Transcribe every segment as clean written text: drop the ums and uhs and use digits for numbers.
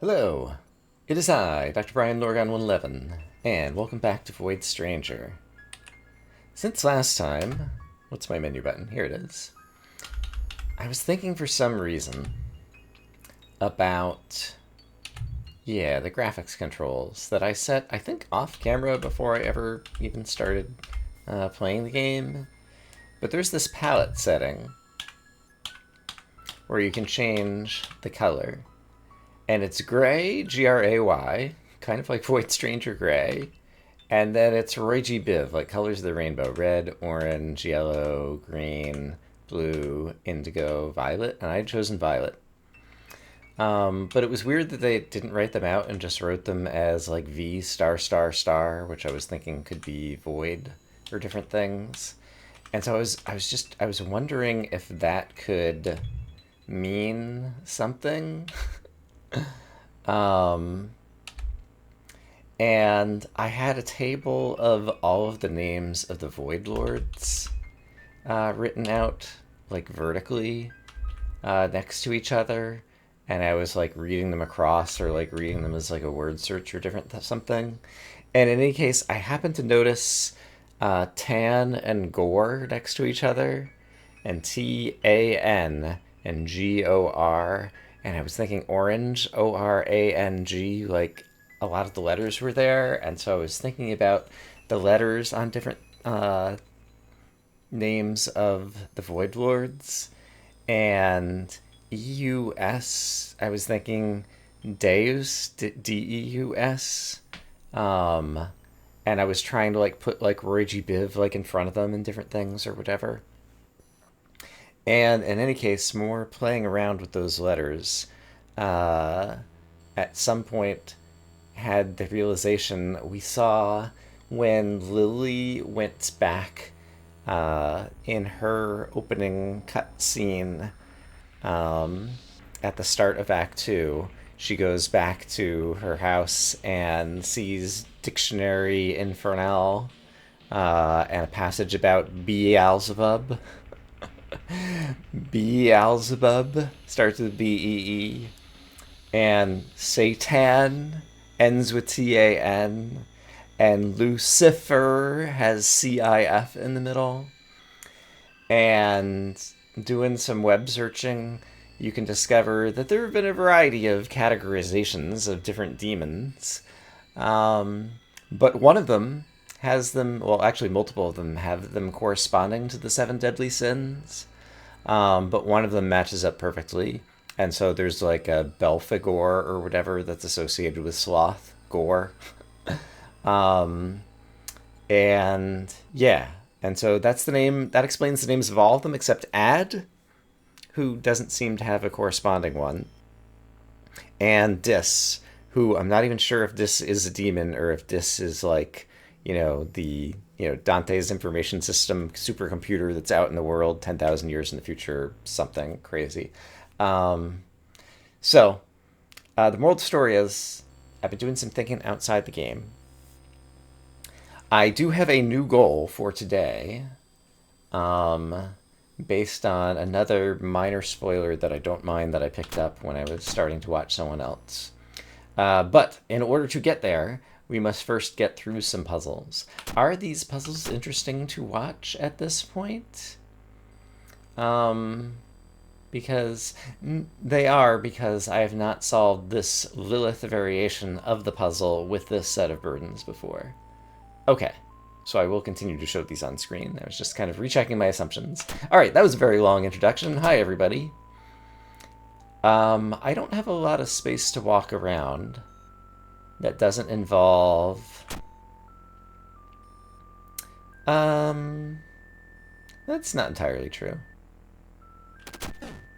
Hello, it is I, Dr. Brian Lorgon 111, and welcome back to Void Stranger. Since last time, what's my menu button? Here it is. I was thinking for some reason about, the graphics controls that I set, I think, off camera before I ever even started playing the game. But there's this palette setting where you can change the color. And it's gray, Gray, kind of like Void Stranger Gray. And then it's Roy G. Biv, like colors of the rainbow: red, orange, yellow, green, blue, indigo, violet. And I'd chosen violet. But it was weird that they didn't write them out and just wrote them as like V star star star, which I was thinking could be void or different things. And so I was wondering if that could mean something. Um, and I had a table of all of the names of the Void Lords written out, like vertically, next to each other. And I was like reading them across or like reading them as like a word search or different something. And in any case, I happened to notice Tan and Gore next to each other, and Tan and Gor. And I was thinking orange, Orang, like a lot of the letters were there. And so I was thinking about the letters on different names of the Void Lords. And Eus, I was thinking Deus, Deus. Um, and I was trying to like put like Roy G. Biv like in front of them and different things or whatever. And in any case, more playing around with those letters, uh, at some point had the realization we saw when Lily went back in her opening cutscene at the start of Act 2. She goes back to her house and sees Dictionary Infernal and a passage about Beelzebub. Beelzebub starts with Bee, and Satan ends with Tan, and Lucifer has CIF in the middle. And doing some web searching, you can discover that there have been a variety of categorizations of different demons. But one of them has them, well, actually, multiple of them have them corresponding to the seven deadly sins. But one of them matches up perfectly. And so there's like a Belphegor or whatever that's associated with sloth, gore. Um, and yeah. And so that's the name, that explains the names of all of them except Ad, who doesn't seem to have a corresponding one, and Dis, who I'm not even sure if Dis is a demon or if Dis is like, the Dante's information system supercomputer that's out in the world 10,000 years in the future, something crazy. Um, so the moral of the story is I've been doing some thinking outside the game. I do have a new goal for today, um, based on another minor spoiler that I don't mind that I picked up when I was starting to watch someone else. But in order to get there, we must first get through some puzzles. Are these puzzles interesting to watch at this point? Um, because they are, because I have not solved this Lilith variation of the puzzle with this set of burdens before. Okay, so I will continue to show these on screen. I was just kind of rechecking my assumptions. All right, that was a very long introduction. Hi, everybody. I don't have a lot of space to walk around that doesn't involve... Um, that's not entirely true.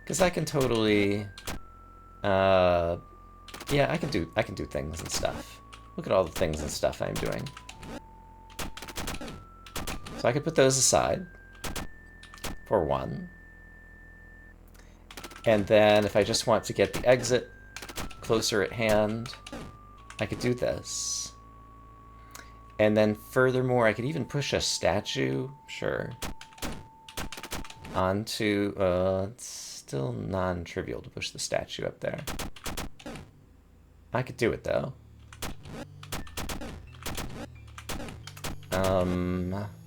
Because I can totally... yeah, I can do things and stuff. Look at all the things and stuff I'm doing. So I could put those aside for one. And then if I just want to get the exit closer at hand, I could do this. And then furthermore, I could even push a statue, sure, onto, it's still non-trivial to push the statue up there. I could do it, though.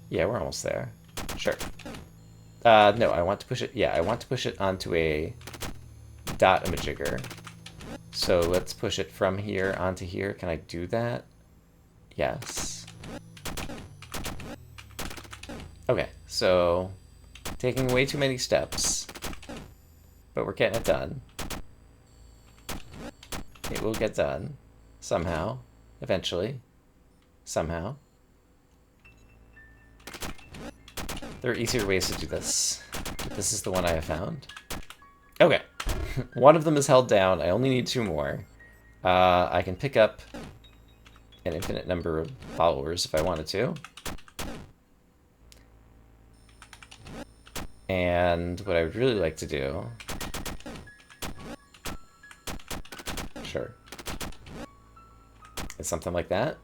Yeah, we're almost there. Sure. No, I want to push it... Yeah, I want to push it onto a dot-a-majigger. So let's push it from here onto here. Can I do that? Yes. Okay, so taking way too many steps, but we're getting it done. It will get done. Somehow. Eventually. Somehow. There are easier ways to do this. But this is the one I have found. Okay. One of them is held down. I only need 2 more. I can pick up an infinite number of followers if I wanted to. And what I would really like to do... Sure. Is something like that.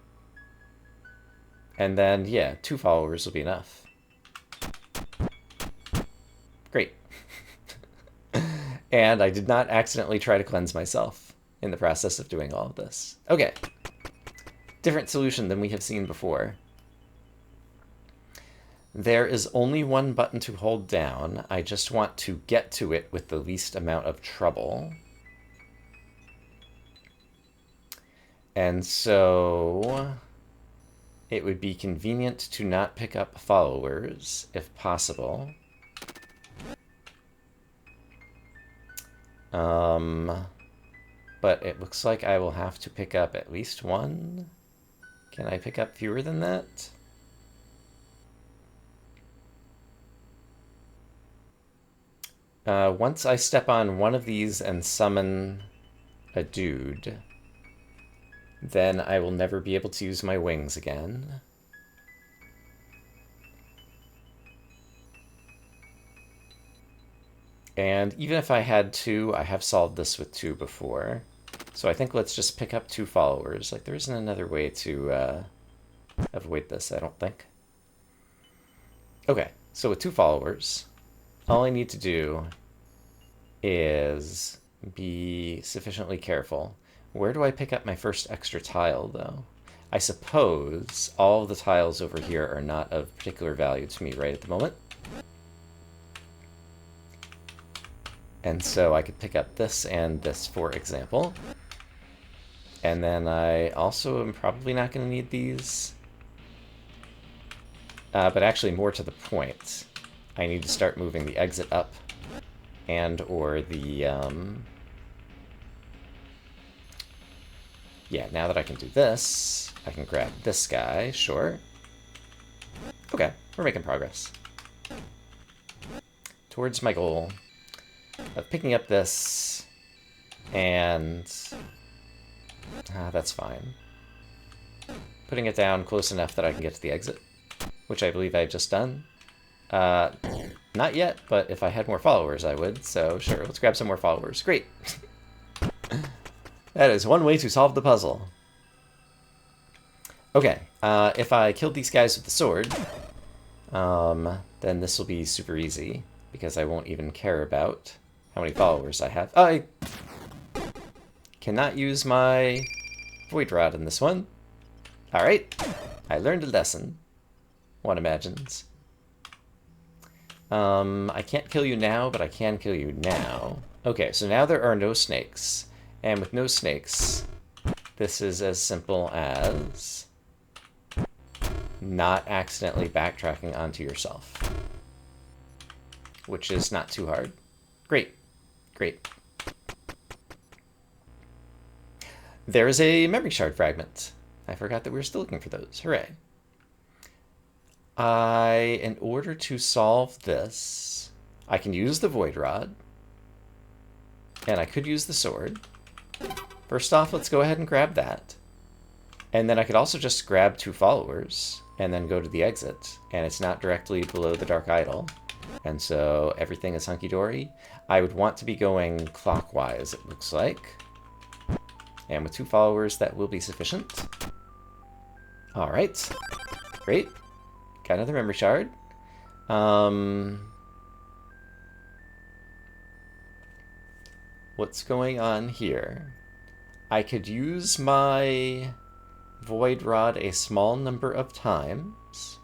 And then, yeah, 2 followers will be enough. Great. And I did not accidentally try to cleanse myself in the process of doing all of this. Okay. Different solution than we have seen before. There is only one button to hold down. I just want to get to it with the least amount of trouble. And so it would be convenient to not pick up followers, if possible. But it looks like I will have to pick up at least 1. Can I pick up fewer than that? Once I step on one of these and summon a dude, then I will never be able to use my wings again. And even if I had 2, I have solved this with 2 before. So I think let's just pick up 2 followers. Like, there isn't another way to avoid this, I don't think. Okay, so with 2 followers, all I need to do is be sufficiently careful. Where do I pick up my first extra tile, though? I suppose all of the tiles over here are not of particular value to me right at the moment. And so I could pick up this and this, for example. And then I also am probably not going to need these. But actually, more to the point, I need to start moving the exit up and or the... Yeah, now that I can do this, I can grab this guy, sure. Okay, we're making progress. Towards my goal of picking up this, and that's fine. Putting it down close enough that I can get to the exit, which I believe I've just done. Not yet, but if I had more followers, I would. So sure, let's grab some more followers. Great. That is one way to solve the puzzle. Okay, if I killed these guys with the sword, then this will be super easy, because I won't even care about how many followers I have. I cannot use my Void Rod in this one. Alright, I learned a lesson, one imagines. I can't kill you now, but I can kill you now. Okay, so now there are no snakes. And with no snakes, this is as simple as not accidentally backtracking onto yourself. Which is not too hard. Great. Great. There is a memory shard fragment. I forgot that we were still looking for those. Hooray. In order to solve this, I can use the Void Rod. And I could use the sword. First off, let's go ahead and grab that. And then I could also just grab 2 followers and then go to the exit. And it's not directly below the Dark Idol. And so everything is hunky-dory. I would want to be going clockwise, it looks like. And with 2 followers, that will be sufficient. Alright. Great. Got another memory shard. What's going on here? I could use my Void Rod a small number of times.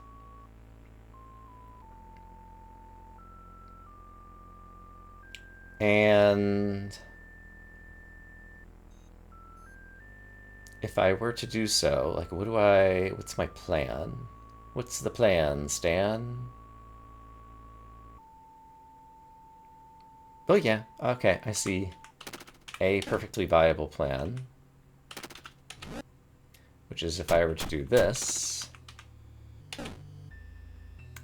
And if I were to do so, like, what's my plan? What's the plan, Stan? Oh yeah, okay, I see a perfectly viable plan. Which is if I were to do this,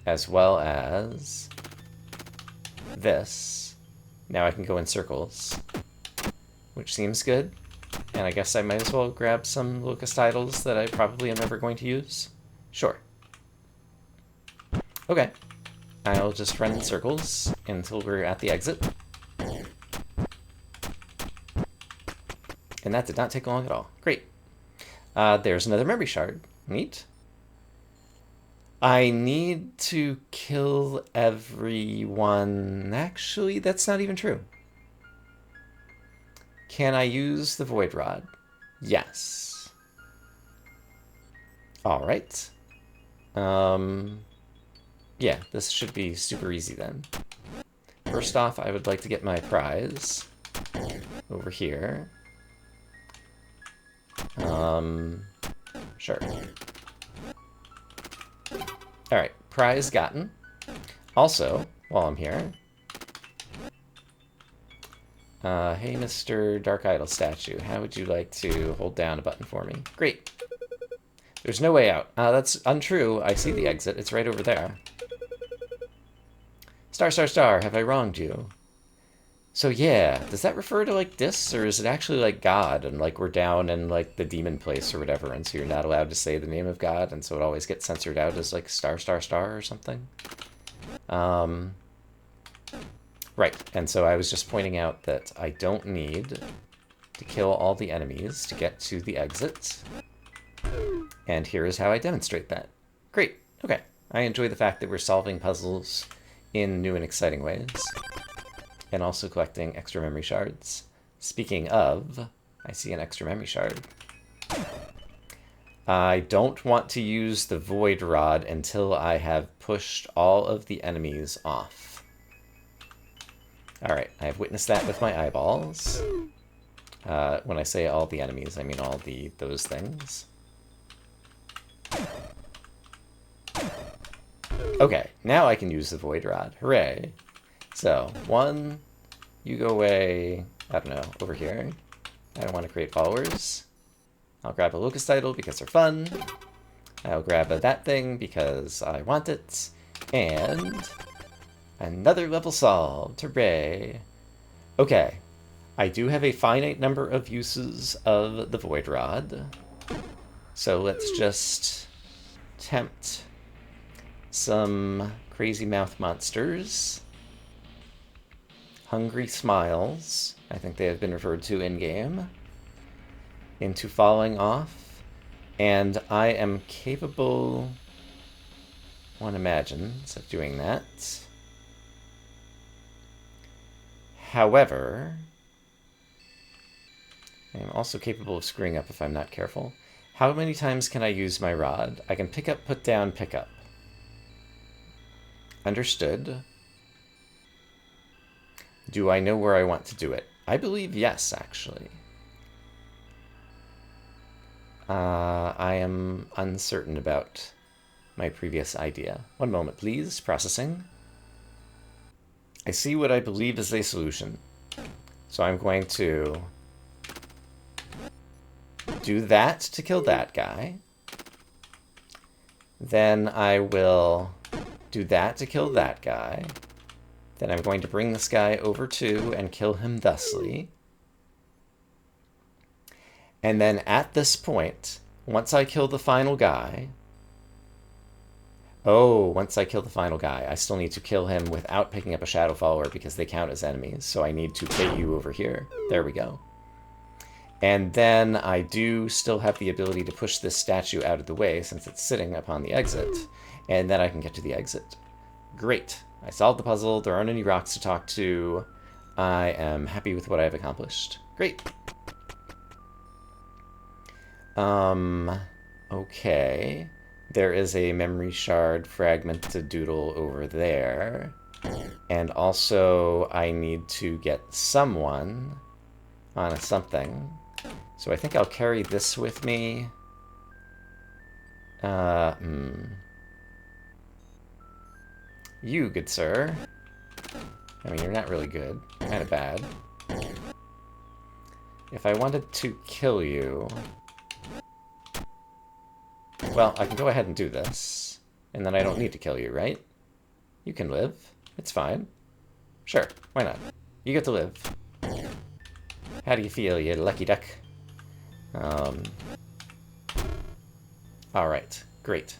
as well as this, now I can go in circles, which seems good. And I guess I might as well grab some locust idols that I probably am never going to use. Sure. Okay. I'll just run in circles until we're at the exit. And that did not take long at all. Great. There's another memory shard. Neat. I need to kill everyone. Actually, that's not even true. Can I use the Void Rod? Yes. All right. Yeah, this should be super easy then. First off, I would like to get my prize over here. Sure. Alright, prize gotten. Also, while I'm here, hey, Mr. Dark Idol statue, how would you like to hold down a button for me? Great. There's no way out. That's untrue. I see the exit. It's right over there. Star, star, star, have I wronged you? So yeah, does that refer to like this, or is it actually like God, and like we're down in like the demon place or whatever, and so you're not allowed to say the name of God, and so it always gets censored out as like star, star, star or something? Right, and so I was just pointing out that I don't need to kill all the enemies to get to the exit, and here is how I demonstrate that. Great, okay. I enjoy the fact that we're solving puzzles in new and exciting ways. And also collecting extra memory shards. Speaking of, I see an extra memory shard. I don't want to use the Void Rod until I have pushed all of the enemies off. Alright, I have witnessed that with my eyeballs. When I say all the enemies, I mean all those things. Okay, now I can use the Void Rod. Hooray! So, one, you go away, I don't know, over here. I don't want to create followers. I'll grab a locust idol because they're fun. I'll grab that thing because I want it. And another level solved. Hooray. Okay, I do have a finite number of uses of the Void Rod. So let's just tempt some crazy mouth monsters. Hungry smiles, I think they have been referred to in-game, into falling off, and I am capable, one imagines, of doing that. However, I am also capable of screwing up if I'm not careful. How many times can I use my rod? I can pick up, put down, pick up. Understood. Do I know where I want to do it? I believe yes, actually. I am uncertain about my previous idea. One moment, please. Processing. I see what I believe is a solution. So I'm going to do that to kill that guy. Then I will do that to kill that guy. Then I'm going to bring this guy over to and kill him thusly. And then at this point, once I kill the final guy... Oh, once I kill the final guy, I still need to kill him without picking up a shadow follower because they count as enemies. So I need to get you over here. There we go. And then I do still have the ability to push this statue out of the way since it's sitting upon the exit. And then I can get to the exit. Great. I solved the puzzle. There aren't any rocks to talk to. I am happy with what I've accomplished. Great. Okay. There is a memory shard fragmented doodle over there. And also, I need to get someone on a something. So I think I'll carry this with me. You, good sir. I mean, you're not really good. Kind of bad. If I wanted to kill you... Well, I can go ahead and do this. And then I don't need to kill you, right? You can live. It's fine. Sure, why not? You get to live. How do you feel, you lucky duck? Alright, great.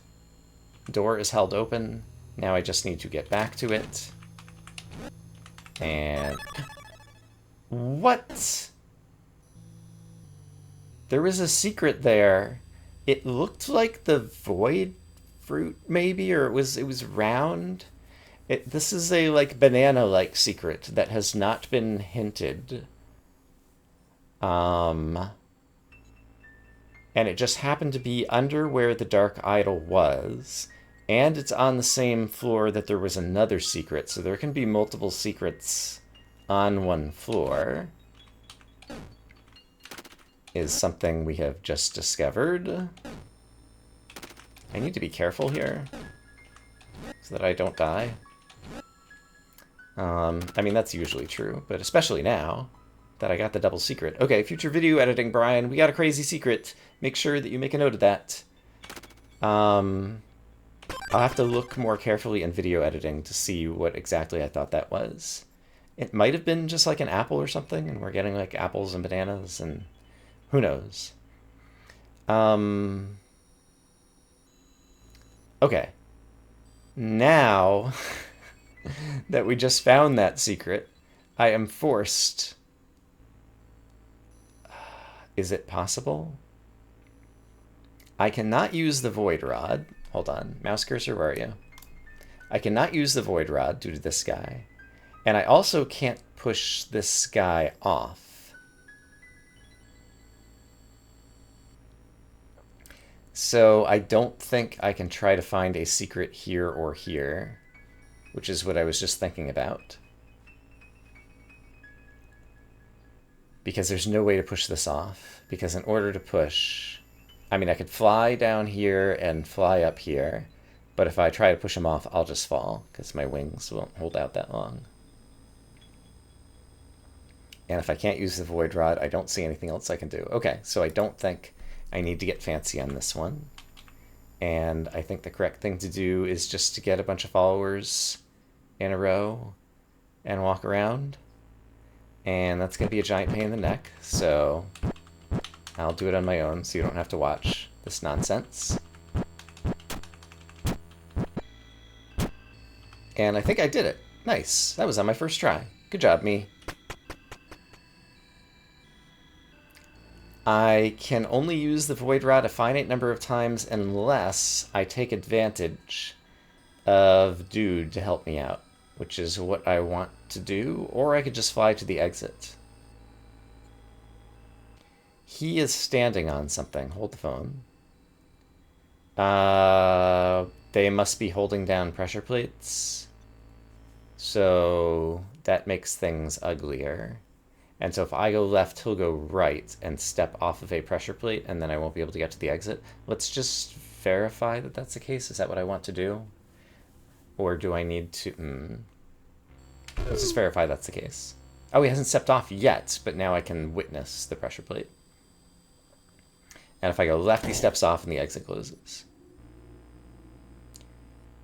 Door is held open. Now I just need to get back to it. And... What? There was a secret there. It looked like the void fruit, maybe, or it was round. This is a, like, banana-like secret that has not been hinted. And it just happened to be under where the dark idol was. And it's on the same floor that there was another secret, so there can be multiple secrets on one floor. Is something we have just discovered. I need to be careful here so that I don't die. I mean, that's usually true, but especially now that I got the double secret. Okay, future video editing, Brian. We got a crazy secret. Make sure that you make a note of that. I'll have to look more carefully in video editing to see what exactly I thought that was. It might have been just like an apple or something, and we're getting like apples and bananas, and who knows. Okay. Now that we just found that secret, I am forced... Is it possible? I cannot use the void rod. Hold on. Mouse cursor, where are you? I cannot use the void rod due to this guy. And I also can't push this guy off. So I don't think I can try to find a secret here or here, which is what I was just thinking about. Because there's no way to push this off. Because in order to push... I mean, I could fly down here and fly up here, but if I try to push him off, I'll just fall, because my wings won't hold out that long. And if I can't use the void rod, I don't see anything else I can do. Okay, so I don't think I need to get fancy on this one. And I think the correct thing to do is just to get a bunch of followers in a row and walk around. And that's going to be a giant pain in the neck, so I'll do it on my own so you don't have to watch this nonsense. And I think I did it. Nice. That was on my first try. Good job, me. I can only use the void rod a finite number of times unless I take advantage of Dude to help me out, which is what I want to do, or I could just fly to the exit. He is standing on something. Hold the phone. They must be holding down pressure plates. So that makes things uglier. And so if I go left, he'll go right and step off of a pressure plate, and then I won't be able to get to the exit. Let's just verify that that's the case. Is that what I want to do? Or do I need to... Let's just verify that's the case. Oh, he hasn't stepped off yet, but now I can witness the pressure plate. And if I go left, he steps off and the exit closes.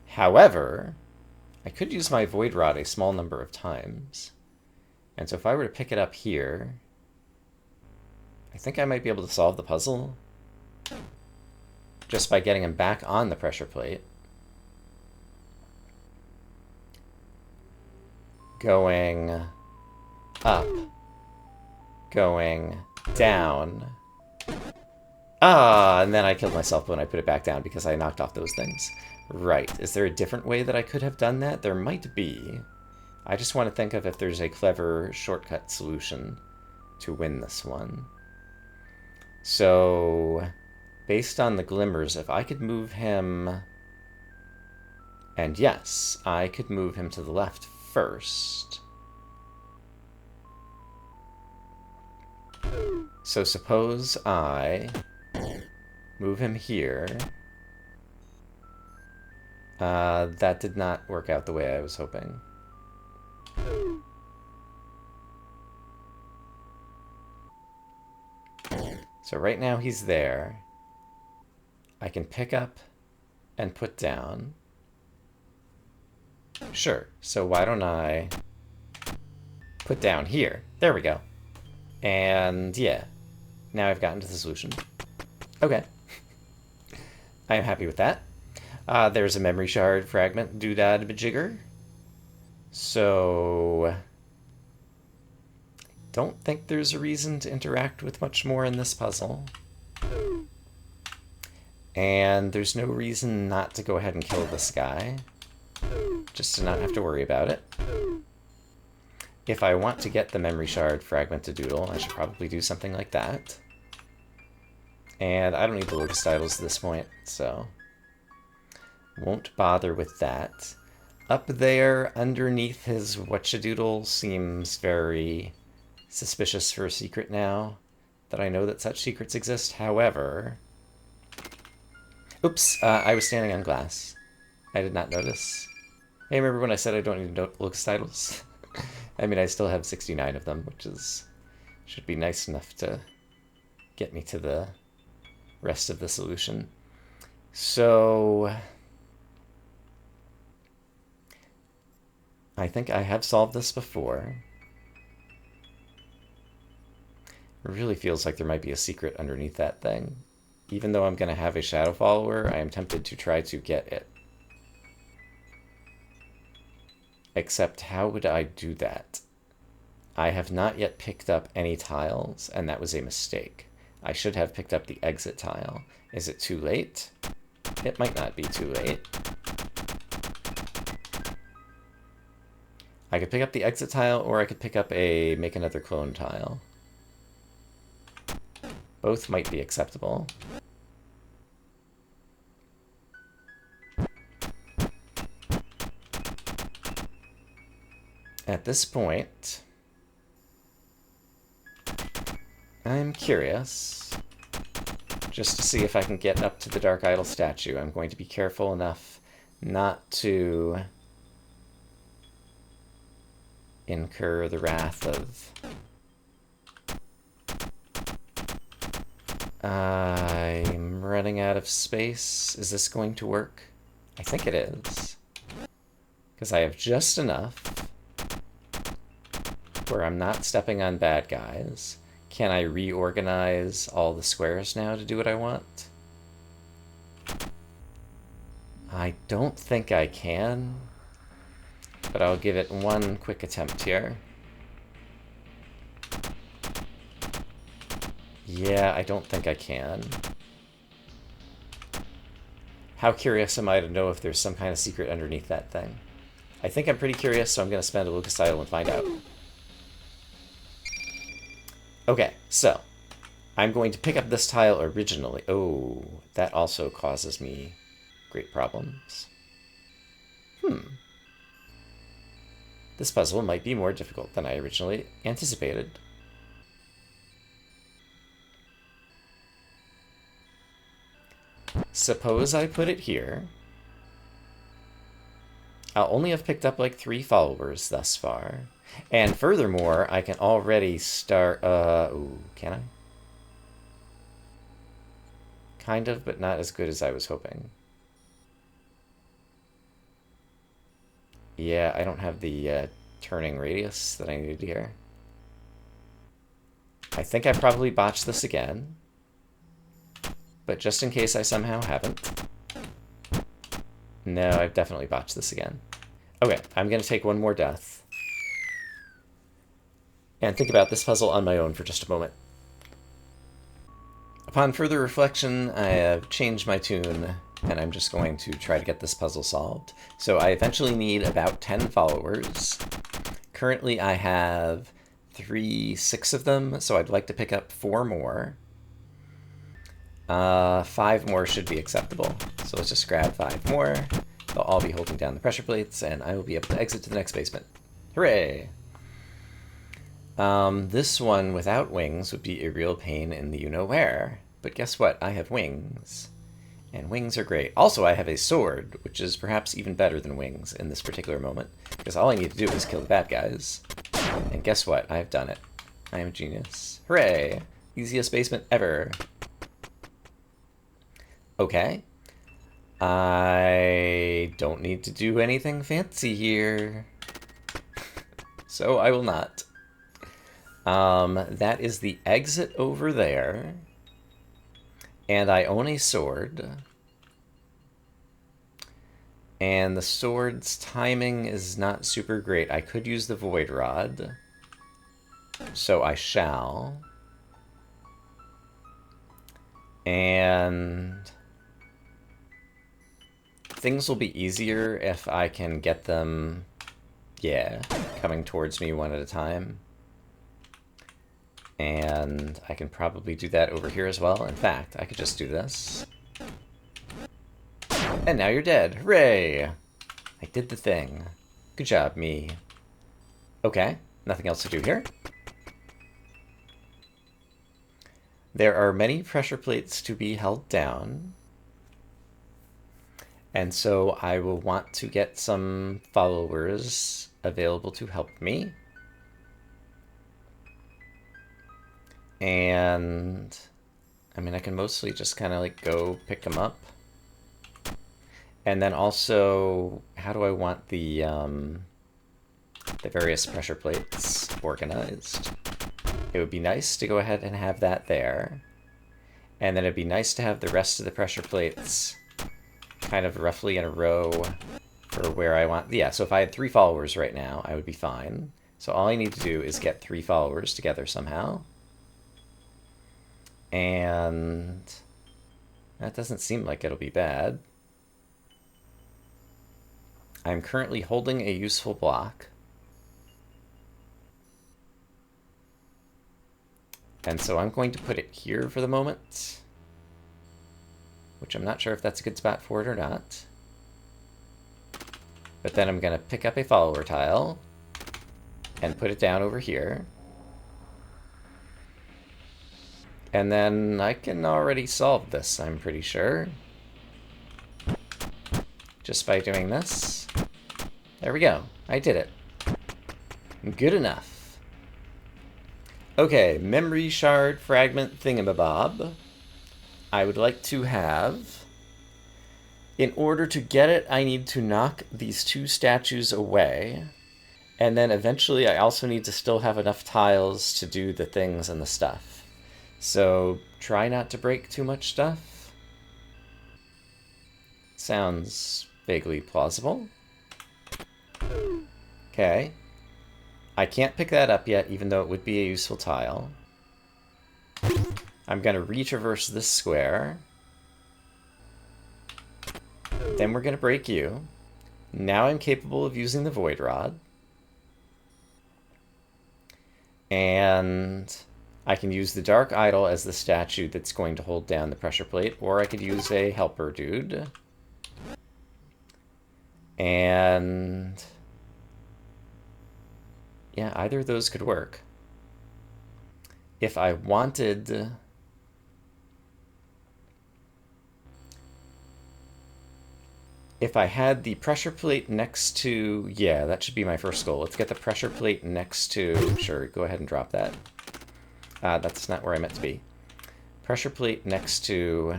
However, I could use my void rod a small number of times. And so if I were to pick it up here, I think I might be able to solve the puzzle just by getting him back on the pressure plate. Going up. Going down. Ah, and then I killed myself when I put it back down because I knocked off those things. Right. Is there a different way that I could have done that? There might be. I just want to think of if there's a clever shortcut solution to win this one. So based on the glimmers, if I could move him... And yes, I could move him to the left first. So suppose I move him here. That did not work out the way I was hoping. So right now he's there. I can pick up and put down. Sure, so why don't I put down here? There we go. And yeah, now I've gotten to the solution. Okay. I am happy with that. There's a memory shard fragment doodad majigger. So... don't think there's a reason to interact with much more in this puzzle. And there's no reason not to go ahead and kill this guy. Just to not have to worry about it. If I want to get the memory shard fragment to doodle, I should probably do something like that. And I don't need the locust titles at this point, so... won't bother with that. Up there, underneath his whatchadoodle, seems very suspicious for a secret now that I know that such secrets exist. However... oops, I was standing on glass. I did not notice. Hey, remember when I said I don't need locust titles? I mean, I still have 69 of them, which is should be nice enough to get me to the rest of the solution. So... I think I have solved this before. It really feels like there might be a secret underneath that thing. Even though I'm going to have a shadow follower, I am tempted to try to get it. Except how would I do that? I have not yet picked up any tiles, and that was a mistake. I should have picked up the exit tile. Is it too late? It might not be too late. I could pick up the exit tile, or I could pick up a make another clone tile. Both might be acceptable. At this point, I'm curious, just to see if I can get up to the Dark Idol statue. I'm going to be careful enough not to incur the wrath of... I'm running out of space. Is this going to work? I think it is. Because I have just enough where I'm not stepping on bad guys. Can I reorganize all the squares now to do what I want? I don't think I can, but I'll give it one quick attempt here. Yeah, I don't think I can. How curious am I to know if there's some kind of secret underneath that thing? I think I'm pretty curious, so I'm going to spend a locust idol and find out. Okay, so I'm going to pick up this tile originally. Oh, that also causes me great problems. This puzzle might be more difficult than I originally anticipated. Suppose I put it here. I'll only have picked up like 3 followers thus far. And furthermore, I can already start... ooh, can I? Kind of, but not as good as I was hoping. Yeah, I don't have the turning radius that I needed here. I think I probably botched this again. But just in case I somehow haven't. No, I've definitely botched this again. Okay, I'm going to take one more death. And think about this puzzle on my own for just a moment. Upon further reflection, I have changed my tune, and I'm just going to try to get this puzzle solved. So I eventually need about 10 followers. Currently I have 6 of them, so I'd like to pick up 4 more. 5 more should be acceptable. So let's just grab 5 more. They'll all be holding down the pressure plates, and I will be able to exit to the next basement. Hooray! This one without wings would be a real pain in the you-know-where. But guess what? I have wings. And wings are great. Also, I have a sword, which is perhaps even better than wings in this particular moment, because all I need to do is kill the bad guys. And guess what? I've done it. I am a genius. Hooray! Easiest basement ever. Okay. I don't need to do anything fancy here. So I will not. That is the exit over there. And I own a sword. And the sword's timing is not super great. I could use the void rod. So I shall. And things will be easier if I can get them, yeah, coming towards me one at a time. And I can probably do that over here as well. In fact, I could just do this. And now you're dead. Hooray! I did the thing. Good job, me. Okay, nothing else to do here. There are many pressure plates to be held down. And so I will want to get some followers available to help me. And I mean, I can mostly just kind of like go pick them up. And then also, how do I want the various pressure plates organized? It would be nice to go ahead and have that there. And then it'd be nice to have the rest of the pressure plates kind of roughly in a row for where I want. Yeah, so if I had 3 followers right now, I would be fine. So all I need to do is get 3 followers together somehow. And that doesn't seem like it'll be bad. I'm currently holding a useful block. And so I'm going to put it here for the moment, which I'm not sure if that's a good spot for it or not. But then I'm going to pick up a follower tile and put it down over here. And then I can already solve this, I'm pretty sure. Just by doing this. There we go. I did it. Good enough. Okay, memory shard fragment thingamabob. I would like to have... In order to get it, I need to knock these 2 statues away. And then eventually I also need to still have enough tiles to do the things and the stuff. So try not to break too much stuff. Sounds vaguely plausible. Okay. I can't pick that up yet, even though it would be a useful tile. I'm going to retraverse this square. Then we're going to break you. Now I'm capable of using the void rod. And I can use the dark idol as the statue that's going to hold down the pressure plate, or I could use a helper dude. And yeah, either of those could work. If I wanted... If I had the pressure plate next to... Yeah, that should be my first goal. Let's get the pressure plate next to... Sure, go ahead and drop that. That's not where I meant to be. Pressure plate next to...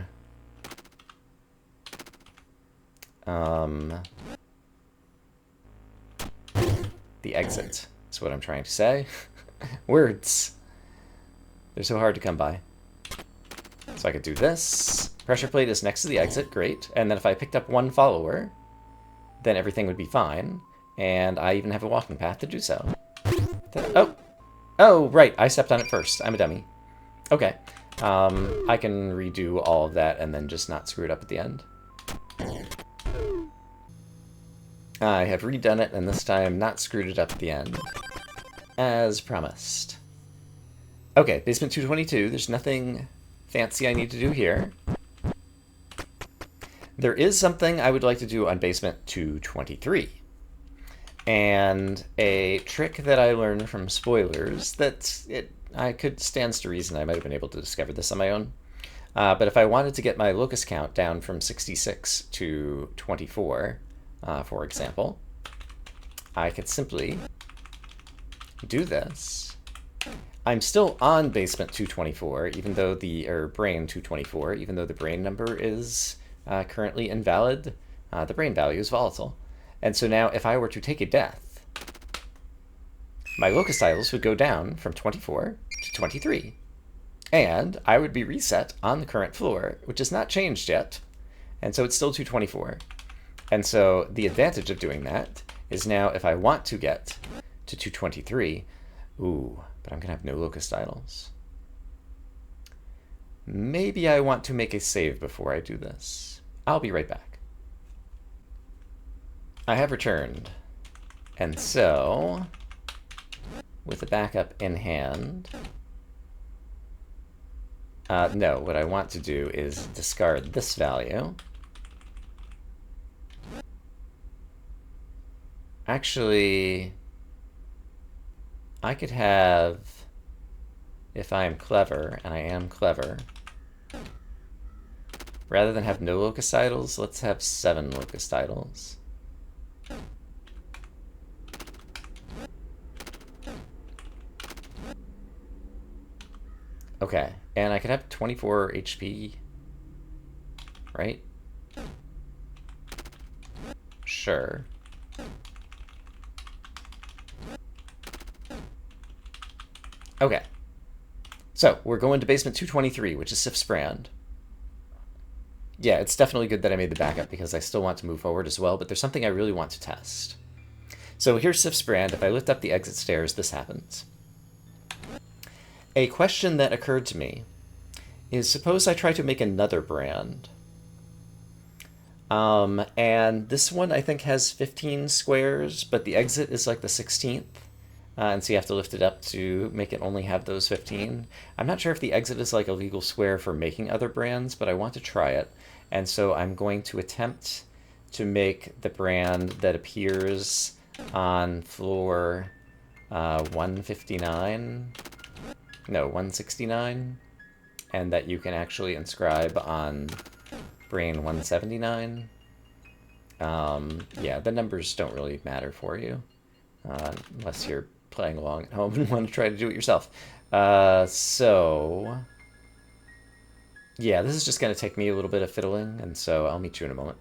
the exit is what I'm trying to say. Words. They're so hard to come by. So I could do this. Pressure plate is next to the exit, great. And then if I picked up 1 follower, then everything would be fine. And I even have a walking path to do so. Oh! Oh, right, I stepped on it first. I'm a dummy. Okay. I can redo all of that and then just not screw it up at the end. I have redone it, and this time not screwed it up at the end. As promised. Okay, basement 222. There's nothing fancy I need to do here. There is something I would like to do on basement 223. And a trick that I learned from spoilers I could stands to reason I might have been able to discover this on my own. But if I wanted to get my locust count down from 66 to 24, for example, I could simply do this. I'm still on basement 224, even though brain 224, even though the brain number is currently invalid. The brain value is volatile. And so now if I were to take a death, my locust titles would go down from 24 to 23. And I would be reset on the current floor, which is not changed yet. And so it's still 224. And so the advantage of doing that is now if I want to get to 223, but I'm going to have no locust titles. Maybe I want to make a save before I do this. I'll be right back. I have returned. And so, with the backup in hand, no, what I want to do is discard this value. Actually, I could have, if I am clever, and I am clever, rather than have no locust titles, let's have 7 locust titles. Okay, and I could have 24 HP, right? Sure. Okay. So, we're going to basement 223, which is Sif's brand. Yeah, it's definitely good that I made the backup because I still want to move forward as well, but there's something I really want to test. So here's Sif's brand. If I lift up the exit stairs, this happens. A question that occurred to me is, suppose I try to make another brand. And this one I think has 15 squares, but the exit is like the 16th. And so you have to lift it up to make it only have those 15. I'm not sure if the exit is like a legal square for making other brands, but I want to try it. And so I'm going to attempt to make the brand that appears on floor 159. No, 169. And that you can actually inscribe on brain 179. Yeah, the numbers don't really matter for you. Unless you're playing along at home and want to try to do it yourself. So, yeah, this is just going to take me a little bit of fiddling, and so I'll meet you in a moment.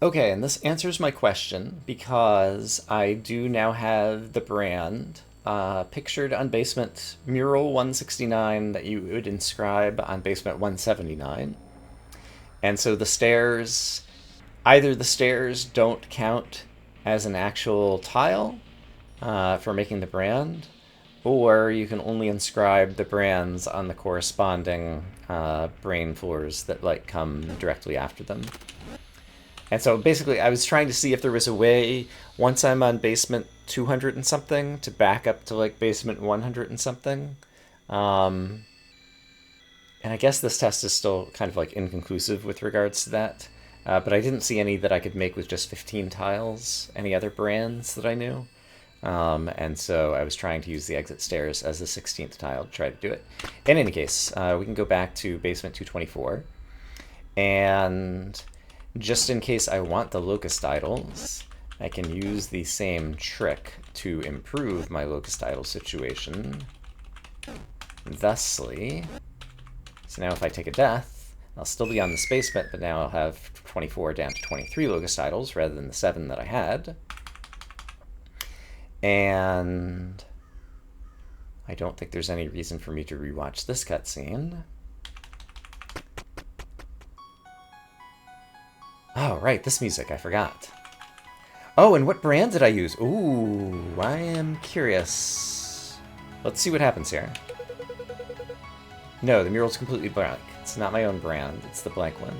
Okay, and this answers my question, because I do now have the brand pictured on basement mural 169 that you would inscribe on basement 179. And so the stairs, either the stairs don't count as an actual tile for making the brand, or you can only inscribe the brands on the corresponding brain floors that like come directly after them. And so basically I was trying to see if there was a way, once I'm on basement 200 and something, to back up to like basement 100 and something. And I guess this test is still kind of like inconclusive with regards to that. But I didn't see any that I could make with just 15 tiles, any other brands that I knew. And so I was trying to use the exit stairs as the 16th tile to try to do it. In any case, we can go back to basement 224. And just in case I want the locust titles, I can use the same trick to improve my locust title situation. Thusly, so now if I take a death, I'll still be on the basement, but now I'll have 24 down to 23 locust titles rather than the 7 that I had. And I don't think there's any reason for me to rewatch this cutscene. Oh, right, this music, I forgot. Oh, and what brand did I use? Ooh, I am curious. Let's see what happens here. No, the mural's completely blank. It's not my own brand, it's the blank one.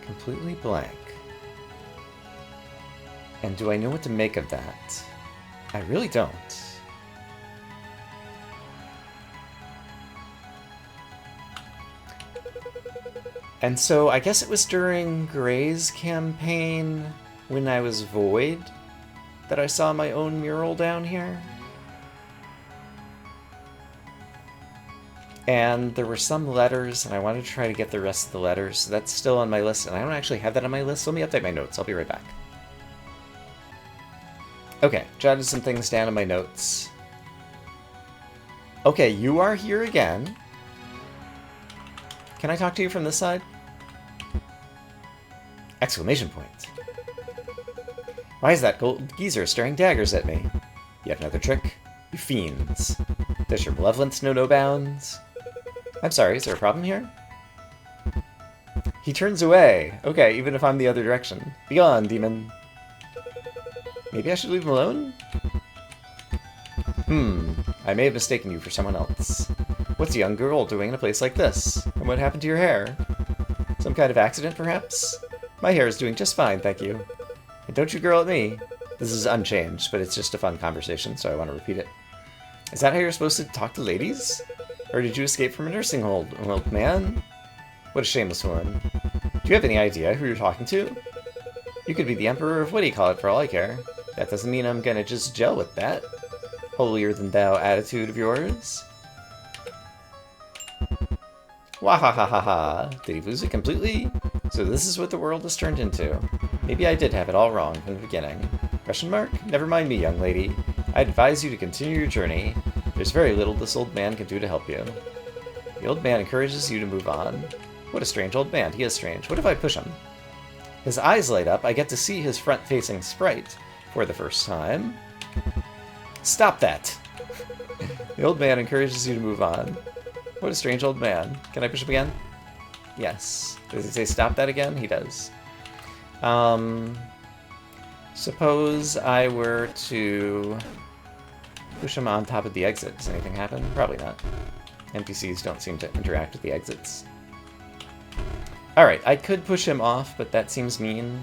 Completely blank. And do I know what to make of that? I really don't. And so I guess it was during Gray's campaign when I was Void that I saw my own mural down here. And there were some letters, and I wanted to try to get the rest of the letters, so that's still on my list, and I don't actually have that on my list. Let me update my notes. I'll be right back. Okay, jotted some things down in my notes. Okay, you are here again. Can I talk to you from this side? Exclamation point. Why is that gold geezer staring daggers at me? Yet another trick? You fiends. Does your malevolence know no bounds? I'm sorry, is there a problem here? He turns away. Okay, even if I'm the other direction. Begone, demon. Maybe I should leave him alone? I may have mistaken you for someone else. What's a young girl doing in a place like this? And what happened to your hair? Some kind of accident, perhaps? My hair is doing just fine, thank you. And don't you girl at me. This is unchanged, but it's just a fun conversation, so I want to repeat it. Is that how you're supposed to talk to ladies? Or did you escape from a nursing home, old man? What a shameless one. Do you have any idea who you're talking to? You could be the Emperor of what-do-you-call-it for all I care. That doesn't mean I'm gonna just gel with that holier-than-thou attitude of yours. Wahahaha! Did he lose it completely? So this is what the world has turned into. Maybe I did have it all wrong from the beginning. Question mark? Never mind me, young lady. I advise you to continue your journey. There's very little this old man can do to help you. The old man encourages you to move on. What a strange old man. He is strange. What if I push him? His eyes light up. I get to see his front-facing sprite for the first time. Stop that! The old man encourages you to move on. What a strange old man. Can I push him again? Yes. Does he say stop that again? He does. Suppose I were to push him on top of the exit. Does anything happen? Probably not. NPCs don't seem to interact with the exits. Alright, I could push him off, but that seems mean.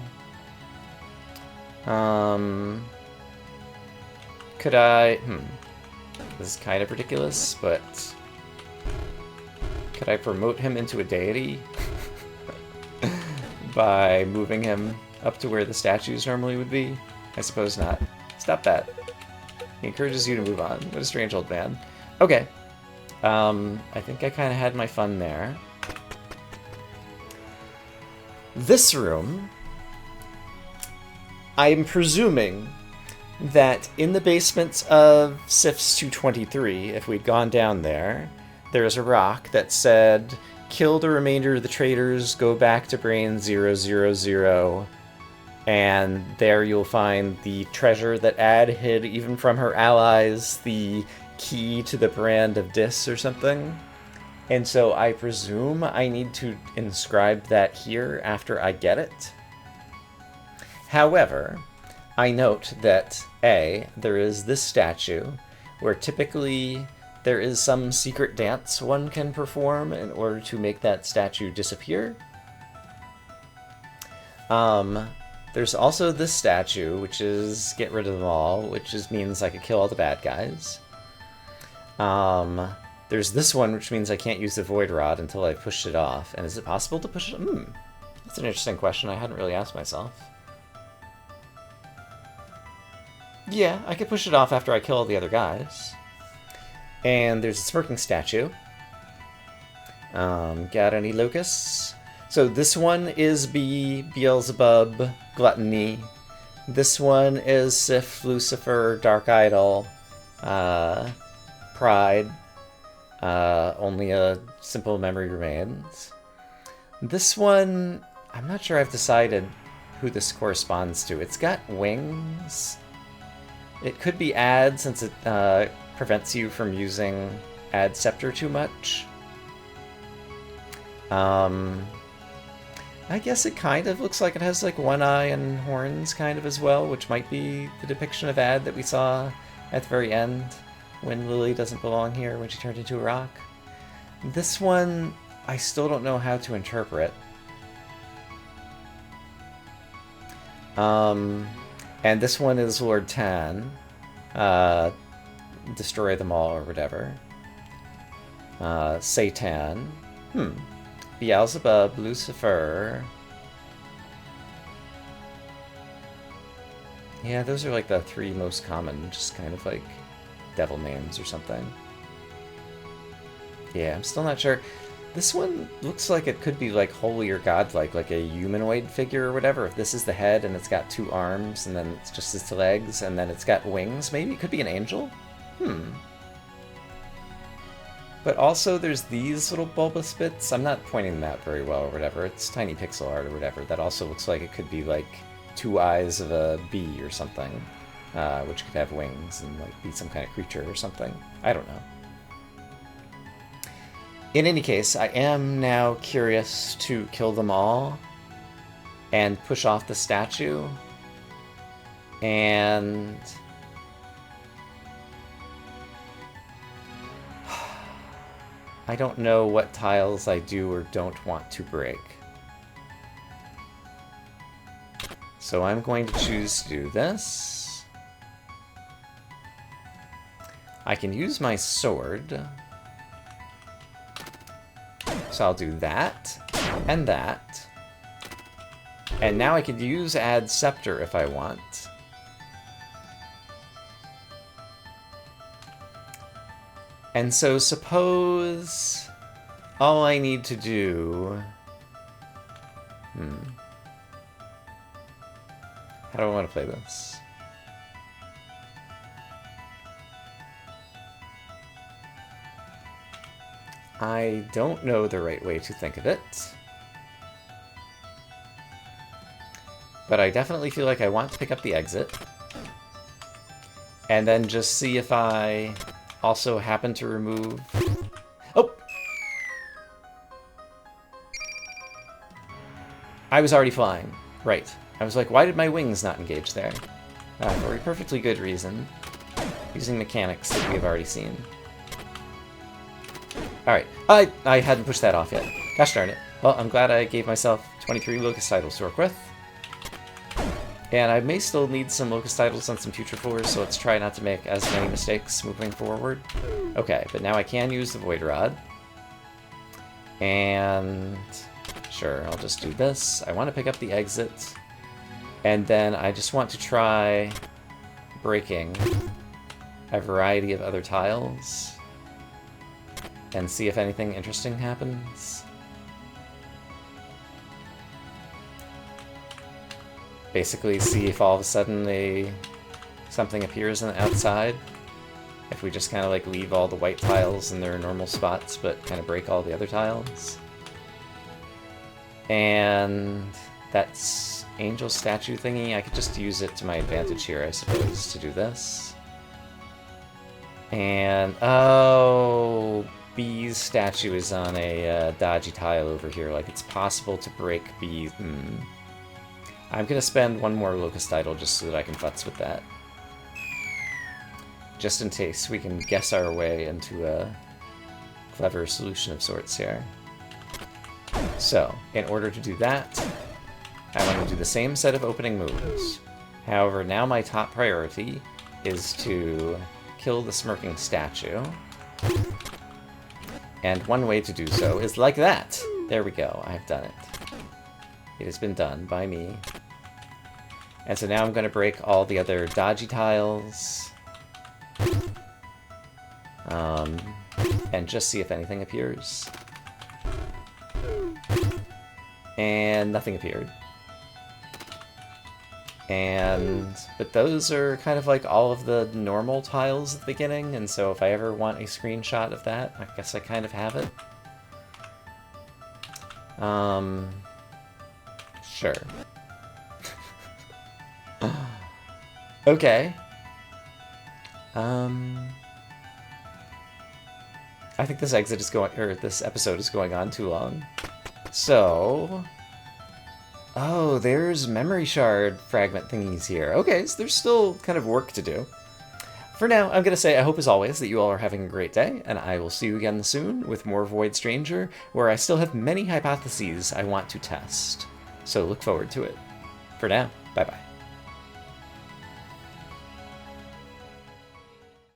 Could I... This is kind of ridiculous, but... Could I promote him into a deity? By moving him up to where the statues normally would be? I suppose not. Stop that. He encourages you to move on. What a strange old man. Okay. I think I kind of had my fun there. This room, I'm presuming that in the basements of Sif's 223, if we'd gone down there, there's a rock that said, kill the remainder of the traitors, go back to Brain 000, and there you'll find the treasure that Ad hid even from her allies, the key to the brand of Dis or something. And so I presume I need to inscribe that here after I get it. However, I note that A, there is this statue, where typically there is some secret dance one can perform in order to make that statue disappear. There's also this statue, which is get rid of them all, which just means I could kill all the bad guys. There's this one, which means I can't use the Void Rod until I push it off. And is it possible to push it? That's an interesting question I hadn't really asked myself. Yeah, I could push it off after I kill all the other guys. And there's a smirking statue. Got any locusts? So this one is Beelzebub, Gluttony. This one is Sif, Lucifer, Dark Idol, Pride. Only a simple memory remains. This one, I'm not sure I've decided who this corresponds to. It's got wings. It could be Ad, since it prevents you from using Ad Scepter too much. I guess it kind of looks like it has like one eye and horns kind of as well, which might be the depiction of Ad that we saw at the very end when Lily doesn't belong here when she turned into a rock. This one, I still don't know how to interpret. And this one is Lord Tan. Destroy them all or whatever. Satan. Beelzebub, Lucifer. Yeah, those are like the three most common, just kind of like devil names or something. Yeah, I'm still not sure. This one looks like it could be like holy or godlike, like a humanoid figure or whatever. If this is the head and it's got two arms and then it's just its legs and then it's got wings, maybe it could be an angel? But also there's these little bulbous bits. I'm not pointing them out very well or whatever. It's tiny pixel art or whatever. That also looks like it could be like two eyes of a bee or something, which could have wings and like be some kind of creature or something. I don't know. In any case, I am now curious to kill them all and push off the statue. And I don't know what tiles I do or don't want to break. So I'm going to choose to do this. I can use my sword. So I'll do that, and that. And now I could use Add Scepter if I want. And so suppose all I need to do... How do I want to play this? I don't know the right way to think of it. But I definitely feel like I want to pick up the exit. And then just see if I also happen to remove... Oh! I was already flying. Right. I was like, why did my wings not engage there? For a perfectly good reason. Using mechanics that we have already seen. Alright, I hadn't pushed that off yet. Gosh darn it. Well, I'm glad I gave myself 23 locust titles to work with. And I may still need some locust titles on some future floors, so let's try not to make as many mistakes moving forward. Okay, but now I can use the Void Rod. And... sure, I'll just do this. I want to pick up the exit. And then I just want to try breaking a variety of other tiles. And see if anything interesting happens. Basically, see if all of a sudden something appears on the outside. If we just kind of like leave all the white tiles in their normal spots, but kind of break all the other tiles. And that's angel statue thingy. I could just use it to my advantage here, I suppose, to do this. And oh. Bee's statue is on a dodgy tile over here. Like, it's possible to break Bee. I'm gonna spend one more locust title just so that I can futz with that. Just in case we can guess our way into a clever solution of sorts here. So, in order to do that, I want to do the same set of opening moves. However, now my top priority is to kill the smirking statue. And one way to do so is like that. There we go. I've done it. It has been done by me. And so now I'm going to break all the other dodgy tiles. And just see if anything appears. And nothing appeared. But those are kind of like all of the normal tiles at the beginning, and so if I ever want a screenshot of that, I guess I kind of have it. Sure. Okay. I think this this episode is going on too long. So... oh, there's memory shard fragment thingies here. Okay, so there's still kind of work to do. For now, I'm going to say I hope as always that you all are having a great day, and I will see you again soon with more Void Stranger, where I still have many hypotheses I want to test. So look forward to it. For now, bye-bye.